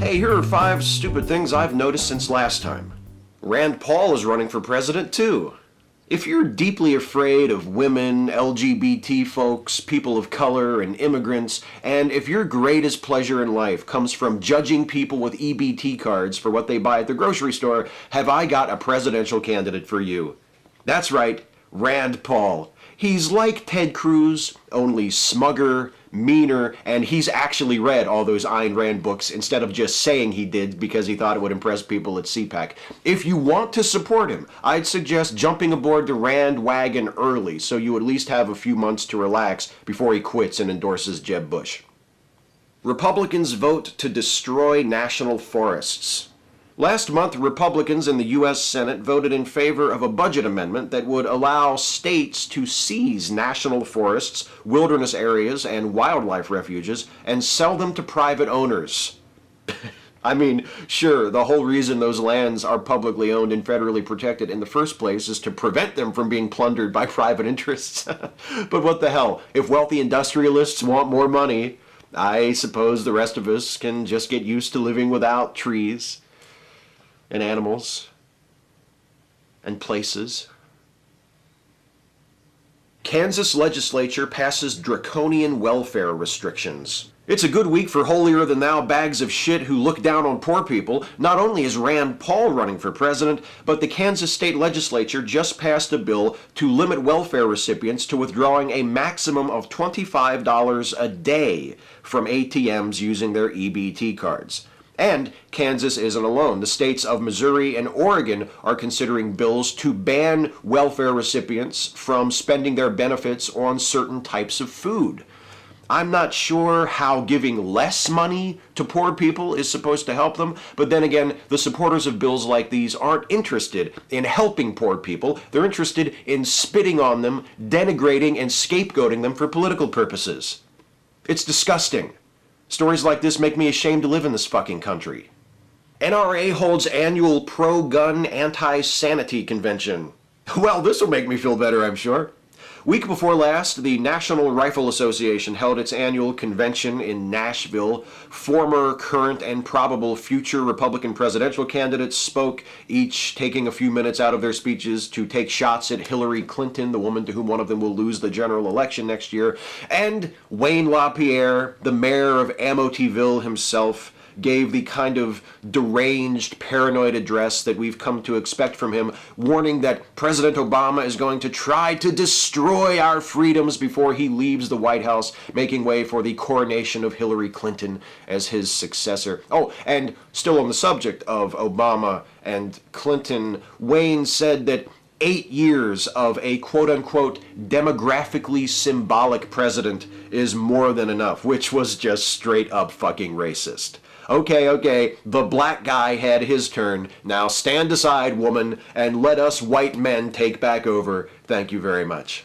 Hey, here are 5 stupid things I've noticed since last time. Rand Paul is running for president too. If you're deeply afraid of women, LGBT folks, people of color, and immigrants, and if your greatest pleasure in life comes from judging people with EBT cards for what they buy at the grocery store, have I got a presidential candidate for you. That's right, Rand Paul. He's like Ted Cruz, only smugger, meaner, and he's actually read all those Ayn Rand books instead of just saying he did because he thought it would impress people at CPAC. If you want to support him, I'd suggest jumping aboard the Rand wagon early so you at least have a few months to relax before he quits and endorses Jeb Bush. Republicans vote to destroy national forests. Last month, Republicans in the U.S. Senate voted in favor of a budget amendment that would allow states to seize national forests, wilderness areas, and wildlife refuges and sell them to private owners. I mean, sure, the whole reason those lands are publicly owned and federally protected in the first place is to prevent them from being plundered by private interests. But what the hell? If wealthy industrialists want more money, I suppose the rest of us can just get used to living without trees and animals and places. Kansas Legislature passes Draconian welfare restrictions. It's a good week for holier-than-thou bags of shit who look down on poor people. Not only is Rand Paul running for president, but the Kansas State Legislature just passed a bill to limit welfare recipients to withdrawing a maximum of $25 a day from ATMs using their EBT cards. And Kansas isn't alone. The states of Missouri and Oregon are considering bills to ban welfare recipients from spending their benefits on certain types of food. I'm not sure how giving less money to poor people is supposed to help them, but then again, the supporters of bills like these aren't interested in helping poor people. They're interested in spitting on them, denigrating, and scapegoating them for political purposes. It's disgusting. Stories like this make me ashamed to live in this fucking country. NRA holds annual pro-gun AntiSanity convention. Well, this will make me feel better, I'm sure. Week before last, the National Rifle Association held its annual convention in Nashville. Former, current, and probable future Republican presidential candidates spoke, each taking a few minutes out of their speeches to take shots at Hillary Clinton, the woman to whom one of them will lose the general election next year. And Wayne LaPierre, the mayor of Amityville himself, gave the kind of deranged, paranoid address that we've come to expect from him, warning that President Obama is going to try to destroy our freedoms before he leaves the White House, making way for the coronation of Hillary Clinton as his successor. Oh, and still on the subject of Obama and Clinton, Wayne said that 8 years of a quote-unquote demographically symbolic president is more than enough, which was just straight up fucking racist. Okay, the black guy had his turn. Now stand aside, woman, and let us white men take back over. Thank you very much.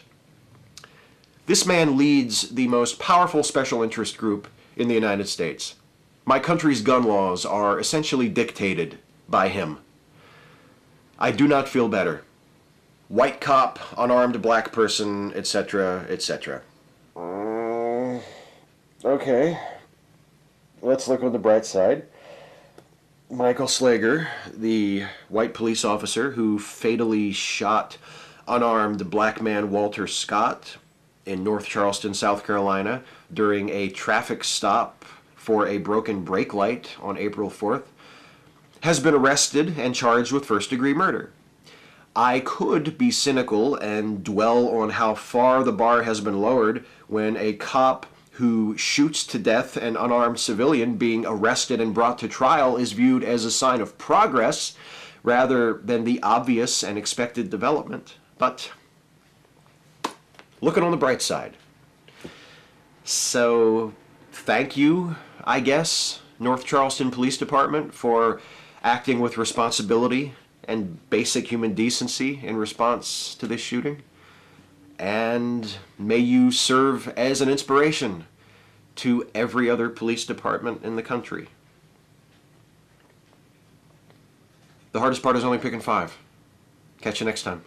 This man leads the most powerful special interest group in the United States. My country's gun laws are essentially dictated by him. I do not feel better. White cop, unarmed black person, etc., etc. Okay. Let's look on the bright side. Michael Slager, the white police officer who fatally shot unarmed black man Walter Scott in North Charleston, South Carolina during a traffic stop for a broken brake light on April 4th, has been arrested and charged with first-degree murder. I could be cynical and dwell on how far the bar has been lowered when a cop who shoots to death an unarmed civilian being arrested and brought to trial is viewed as a sign of progress rather than the obvious and expected development. But looking on the bright side. So thank you, I guess, North Charleston Police Department, for acting with responsibility and basic human decency in response to this shooting. And may you serve as an inspiration to every other police department in the country. The hardest part is only picking 5. Catch you next time.